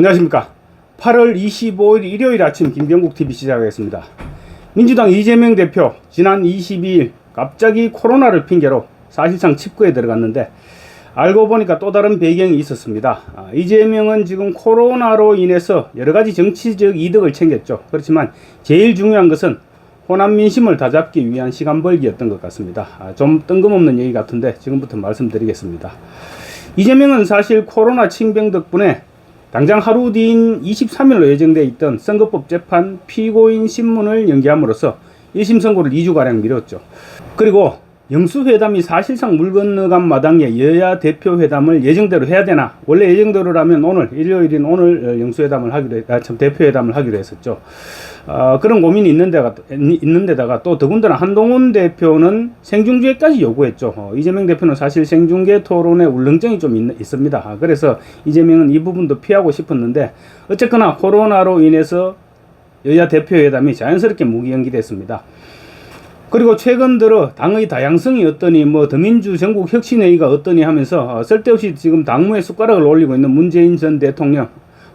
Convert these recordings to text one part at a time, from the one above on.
안녕하십니까. 8월 25일 일요일 아침 김병국TV 시작하겠습니다. 민주당 이재명 대표 지난 22일 갑자기 코로나를 핑계로 사실상 칩거에 들어갔는데 알고 보니까 또 다른 배경이 있었습니다. 이재명은 지금 코로나로 인해서 여러가지 정치적 이득을 챙겼죠. 그렇지만 제일 중요한 것은 호남 민심을 다잡기 위한 시간 벌기였던 것 같습니다. 좀 뜬금없는 얘기 같은데 지금부터 말씀드리겠습니다. 이재명은 사실 코로나 칭병 덕분에 당장 하루 뒤인 23일로 예정되어 있던 선거법 재판 피고인 신문을 연기함으로써 1심 선고를 2주가량 미뤘죠. 그리고 영수회담이 사실상 물 건너간 마당에 여야 대표 회담을 예정대로 해야 되나? 원래 예정대로라면 오늘, 일요일인 오늘 영수회담을 대표회담을 하기로 했었죠. 그런 고민이 있는데다가 또 더군다나 한동훈 대표는 생중계까지 요구했죠. 이재명 대표는 사실 생중계 토론에 울렁증이 좀 있습니다. 그래서 이재명은 이 부분도 피하고 싶었는데 어쨌거나 코로나로 인해서 여야 대표회담이 자연스럽게 무기연기됐습니다. 그리고 최근 들어 당의 다양성이 어떠니 더민주 전국혁신회의가 어떠니 하면서 쓸데없이 지금 당무에 숟가락을 올리고 있는 문재인 전 대통령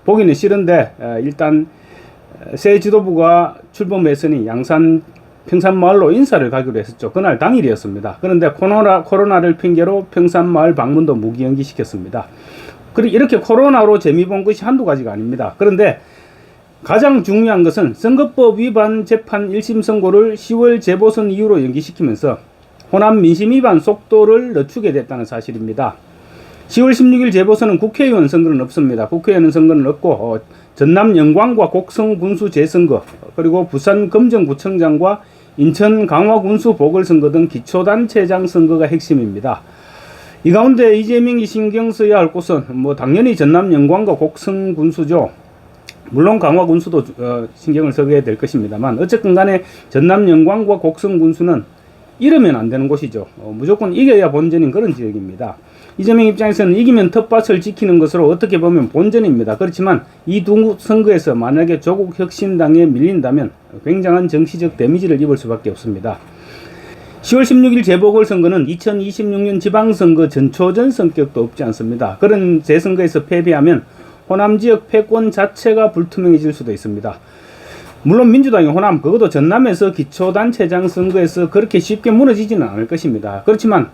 보기는 싫은데 일단 새 지도부가 출범했으니 양산 평산마을로 인사를 가기로 했었죠. 그날 당일이었습니다. 그런데 코로나를 핑계로 평산마을 방문도 무기연기시켰습니다. 그리고 이렇게 코로나로 재미 본 것이 한두 가지가 아닙니다. 그런데 가장 중요한 것은 선거법 위반 재판 1심 선고를 10월 재보선 이후로 연기시키면서 호남 민심 위반 속도를 늦추게 됐다는 사실입니다. 10월 16일 재보선은 국회의원 선거는 없습니다. 국회의원 선거는 없고 전남 영광과 곡성 군수 재선거 그리고 부산 금정구청장과 인천 강화군수 보궐선거 등 기초단체장 선거가 핵심입니다. 이 가운데 이재명이 신경 써야 할 곳은 당연히 전남 영광과 곡성 군수죠. 물론 강화군수도 신경을 쓰게 될 것입니다만 어쨌든 간에 전남 영광과 곡성 군수는 이러면 안 되는 곳이죠. 무조건 이겨야 본전인 그런 지역입니다. 이재명 입장에서는 이기면 텃밭을 지키는 것으로 어떻게 보면 본전입니다. 그렇지만 이 두 선거에서 만약에 조국혁신당에 밀린다면 굉장한 정치적 데미지를 입을 수밖에 없습니다. 10월 16일 재보궐선거는 2026년 지방선거 전초전 성격도 없지 않습니다. 그런 재선거에서 패배하면 호남 지역 패권 자체가 불투명해질 수도 있습니다. 물론 민주당이 호남, 그것도 전남에서 기초단체장 선거에서 그렇게 쉽게 무너지지는 않을 것입니다. 그렇지만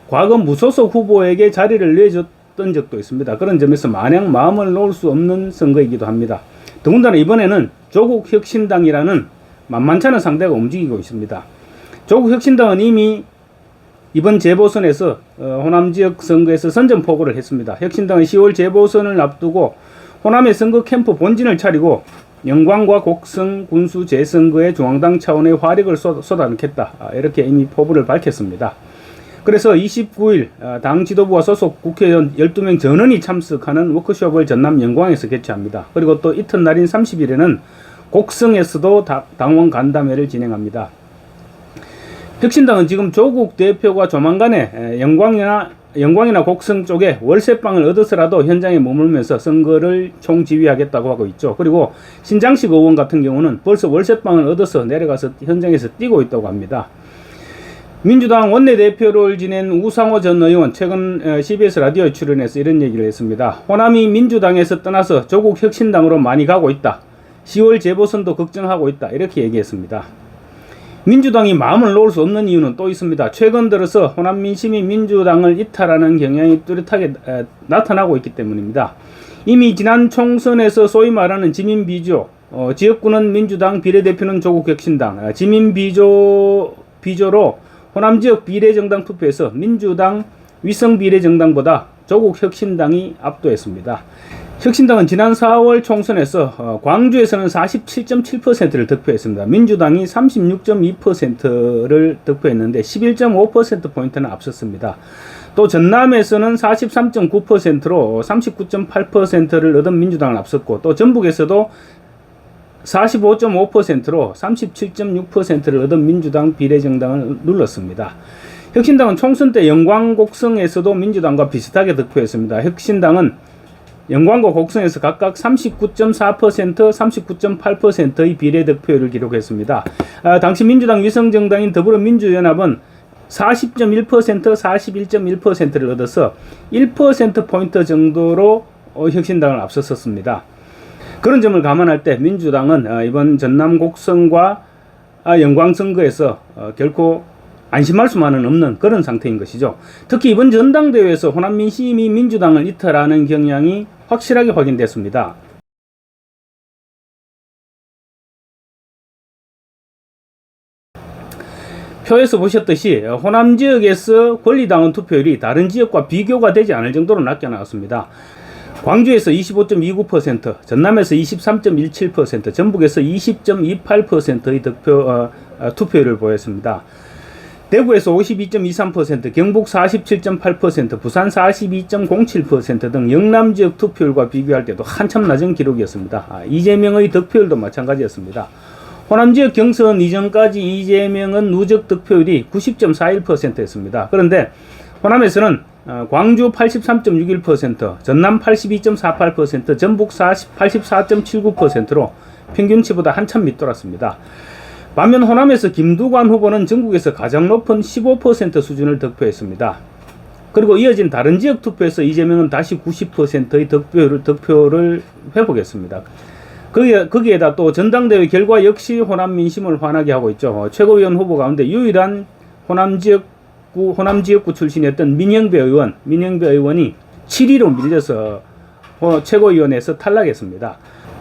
과거 무소속 후보에게 자리를 내줬던 적도 있습니다. 그런 점에서 마냥 마음을 놓을 수 없는 선거이기도 합니다. 더군다나 이번에는 조국혁신당이라는 만만찮은 상대가 움직이고 있습니다. 조국혁신당은 이미 이번 재보선에서 호남 지역 선거에서 선전포고를 했습니다. 혁신당은 10월 재보선을 앞두고 호남의 선거 캠프 본진을 차리고 영광과 곡성 군수 재선거에 중앙당 차원의 화력을 쏟아넣겠다. 이렇게 이미 포부를 밝혔습니다. 그래서 29일 당 지도부와 소속 국회의원 12명 전원이 참석하는 워크숍을 전남 영광에서 개최합니다. 그리고 또 이튿날인 30일에는 곡성에서도 당원 간담회를 진행합니다. 혁신당은 지금 조국 대표가 조만간에 영광이나 곡성 쪽에 월세방을 얻어서라도 현장에 머물면서 선거를 총지휘하겠다고 하고 있죠. 그리고 신장식 의원 같은 경우는 벌써 월세방을 얻어서 내려가서 현장에서 뛰고 있다고 합니다. 민주당 원내대표를 지낸 우상호 전 의원 최근 CBS 라디오에 출연해서 이런 얘기를 했습니다. 호남이 민주당에서 떠나서 조국 혁신당으로 많이 가고 있다. 10월 재보선도 걱정하고 있다. 이렇게 얘기했습니다. 민주당이 마음을 놓을 수 없는 이유는 또 있습니다. 최근 들어서 호남 민심이 민주당을 이탈하는 경향이 뚜렷하게 나타나고 있기 때문입니다. 이미 지난 총선에서 소위 말하는 지민비조, 지역구는 민주당, 비례대표는 조국혁신당, 지민비조로 호남 지역 비례정당 투표에서 민주당 위성 비례정당보다 조국혁신당이 압도했습니다. 혁신당은 지난 4월 총선에서 광주에서는 47.7%를 득표했습니다. 민주당이 36.2%를 득표했는데 11.5%포인트는 앞섰습니다. 또 전남에서는 43.9%로 39.8%를 얻은 민주당을 앞섰고 또 전북에서도 45.5%로 37.6%를 얻은 민주당 비례정당을 눌렀습니다. 혁신당은 총선 때 영광 곡성에서도 민주당과 비슷하게 득표했습니다. 혁신당은 영광과 곡성에서 각각 39.4%, 39.8%의 비례 득표율을 기록했습니다. 당시 민주당 위성정당인 더불어민주연합은 40.1%, 41.1%를 얻어서 1%포인트 정도로 혁신당을 앞섰었습니다. 그런 점을 감안할 때 민주당은 이번 전남 곡성과 영광 선거에서 결코 안심할 수만은 없는 그런 상태인 것이죠. 특히 이번 전당대회에서 호남 민심이 민주당을 이탈하는 경향이 확실하게 확인됐습니다. 표에서 보셨듯이 호남 지역에서 권리당원 투표율이 다른 지역과 비교가 되지 않을 정도로 낮게 나왔습니다. 광주에서 25.29%, 전남에서 23.17%, 전북에서 20.28%의 투표율을 보였습니다. 대구에서 52.23%, 경북 47.8%, 부산 42.07% 등 영남 지역 투표율과 비교할 때도 한참 낮은 기록이었습니다. 이재명의 득표율도 마찬가지였습니다. 호남 지역 경선 이전까지 이재명은 누적 득표율이 90.41%였습니다. 그런데 호남에서는 광주 83.61%, 전남 82.48%, 전북 84.79%로 평균치보다 한참 밑돌았습니다. 반면 호남에서 김두관 후보는 전국에서 가장 높은 15% 수준을 득표했습니다. 그리고 이어진 다른 지역 투표에서 이재명은 다시 90%의 득표를 회복했습니다. 거기에다 또 전당대회 결과 역시 호남 민심을 화나게 하고 있죠. 최고위원 후보 가운데 유일한 호남 지역구 출신이었던 민영배 의원이 7위로 밀려서 최고위원회에서 탈락했습니다.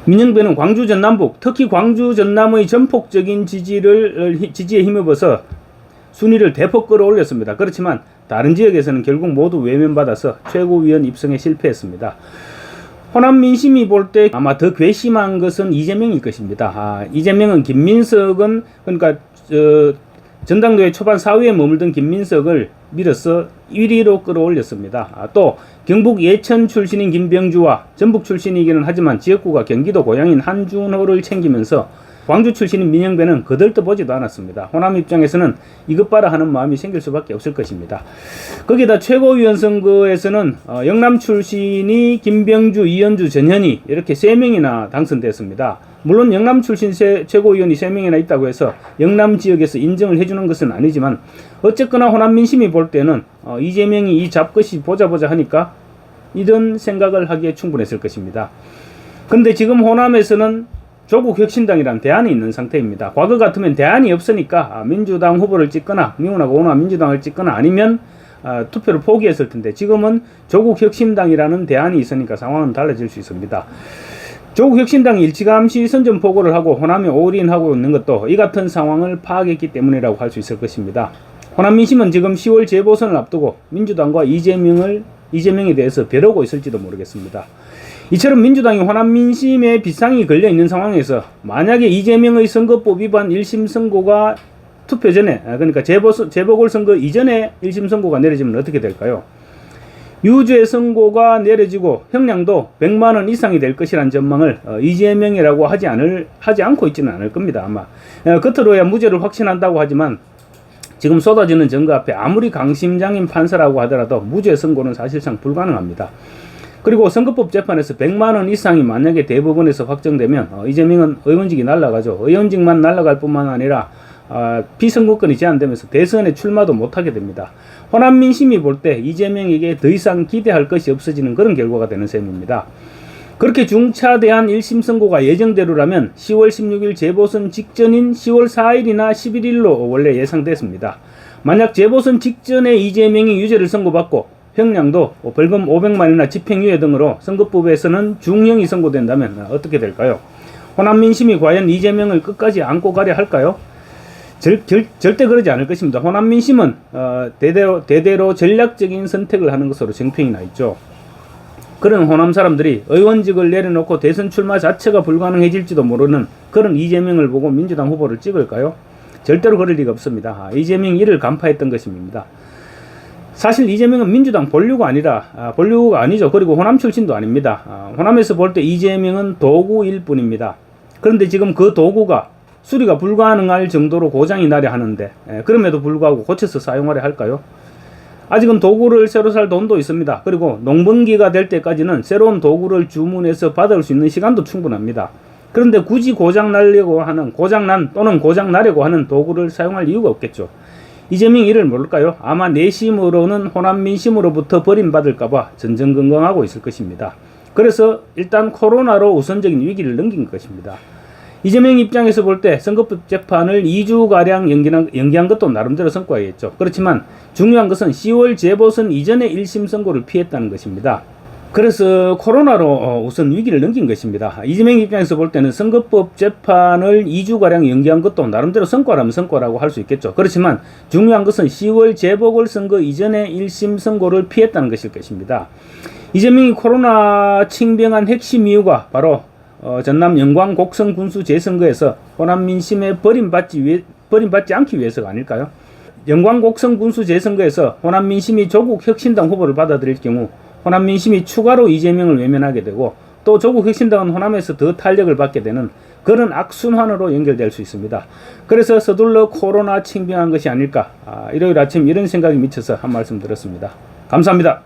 민영배는 광주 전남북, 특히 광주 전남의 전폭적인 지지에 힘입어서 순위를 대폭 끌어올렸습니다. 그렇지만 다른 지역에서는 결국 모두 외면받아서 최고위원 입성에 실패했습니다. 호남 민심이 볼 때 아마 더 괘씸한 것은 이재명일 것입니다. 이재명은 김민석은 그러니까 전당대회 초반 4위에 머물던 김민석을 밀어서 1위로 끌어올렸습니다. 또 경북 예천 출신인 김병주와 전북 출신이기는 하지만 지역구가 경기도 고향인 한준호를 챙기면서 광주 출신인 민영배는 거들떠보지도 않았습니다. 호남 입장에서는 이것 봐라 하는 마음이 생길 수밖에 없을 것입니다. 거기다 최고위원 선거에서는 영남 출신이 김병주, 이현주, 전현희 이렇게 3명이나 당선됐습니다. 물론 영남 출신 최고위원이 3명이나 있다고 해서 영남 지역에서 인정을 해주는 것은 아니지만 어쨌거나 호남 민심이 볼 때는 이재명이 이 잡것이 보자 하니까 이런 생각을 하기에 충분했을 것입니다. 근데 지금 호남에서는 조국 혁신당이라는 대안이 있는 상태입니다. 과거 같으면 대안이 없으니까 민주당 후보를 찍거나 미운하고 오나 민주당을 찍거나 아니면 투표를 포기했을 텐데 지금은 조국 혁신당이라는 대안이 있으니까 상황은 달라질 수 있습니다. 조국 혁신당이 일찌감치 선전포고를 하고 호남에 올인하고 있는 것도 이 같은 상황을 파악했기 때문이라고 할 수 있을 것입니다. 호남 민심은 지금 10월 재보선을 앞두고 민주당과 이재명에 대해서 벼르고 있을지도 모르겠습니다. 이처럼 민주당이 호남 민심에 빗상이 걸려 있는 상황에서 만약에 이재명의 선거법 위반 1심 선고가 투표 전에 그러니까 재보궐선거 이전에 1심 선고가 내려지면 어떻게 될까요? 유죄 선고가 내려지고 형량도 100만 원 이상이 될 것이라는 전망을 이재명이라고 하지 않고 있지는 않을 겁니다. 아마 겉으로야 무죄를 확신한다고 하지만 지금 쏟아지는 증거 앞에 아무리 강심장인 판사라고 하더라도 무죄 선고는 사실상 불가능합니다. 그리고 선거법 재판에서 100만 원 이상이 만약에 대법원에서 확정되면 이재명은 의원직이 날아가죠. 의원직만 날아갈 뿐만 아니라 비선거권이 제한되면서 대선에 출마도 못하게 됩니다. 호남 민심이 볼 때 이재명에게 더 이상 기대할 것이 없어지는 그런 결과가 되는 셈입니다. 그렇게 중차대한 1심 선고가 예정대로라면 10월 16일 재보선 직전인 10월 4일이나 11일로 원래 예상됐습니다. 만약 재보선 직전에 이재명이 유죄를 선고받고 형량도 벌금 500만이나 집행유예 등으로 선거법에서는 중형이 선고된다면 어떻게 될까요? 호남 민심이 과연 이재명을 끝까지 안고 가려 할까요? 절대 그러지 않을 것입니다. 호남 민심은 대대로 전략적인 선택을 하는 것으로 정평이 나 있죠. 그런 호남 사람들이 의원직을 내려놓고 대선 출마 자체가 불가능해질지도 모르는 그런 이재명을 보고 민주당 후보를 찍을까요? 절대로 그럴 리가 없습니다. 이재명이 이를 간파했던 것입니다. 사실 이재명은 민주당 본류가 아니죠. 그리고 호남 출신도 아닙니다. 호남에서 볼 때 이재명은 도구일 뿐입니다. 그런데 지금 그 도구가 수리가 불가능할 정도로 고장이 나려 하는데 그럼에도 불구하고 고쳐서 사용하려 할까요? 아직은 도구를 새로 살 돈도 있습니다. 그리고 농번기가 될 때까지는 새로운 도구를 주문해서 받을 수 있는 시간도 충분합니다. 그런데 굳이 고장나려고 하는 도구를 사용할 이유가 없겠죠. 이재명이 이를 모를까요? 아마 내심으로는 호남 민심으로부터 버림받을까봐 전전긍긍하고 있을 것입니다. 그래서 일단 코로나로 우선적인 위기를 넘긴 것입니다. 이재명 입장에서 볼 때 선거법 재판을 2주가량 연기한 것도 나름대로 성과였죠. 그렇지만 중요한 것은 10월 재보선 이전에 1심 선고를 피했다는 것입니다. 그래서 코로나로 우선 위기를 넘긴 것입니다. 이재명 입장에서 볼 때는 선거법 재판을 2주가량 연기한 것도 나름대로 성과라면 성과라고 할 수 있겠죠. 그렇지만 중요한 것은 10월 재보궐선거 이전에 1심 선고를 피했다는 것일 것입니다. 이재명이 코로나 칭병한 핵심 이유가 바로 전남 영광 곡성 군수 재선거에서 호남 민심에 버림받지 않기 위해서가 아닐까요? 영광 곡성 군수 재선거에서 호남 민심이 조국 혁신당 후보를 받아들일 경우 호남 민심이 추가로 이재명을 외면하게 되고 또 조국 혁신당은 호남에서 더 탄력을 받게 되는 그런 악순환으로 연결될 수 있습니다. 그래서 서둘러 코로나 칭병한 것이 아닐까, 일요일 아침 이런 생각이 미쳐서 한 말씀 드렸습니다. 감사합니다.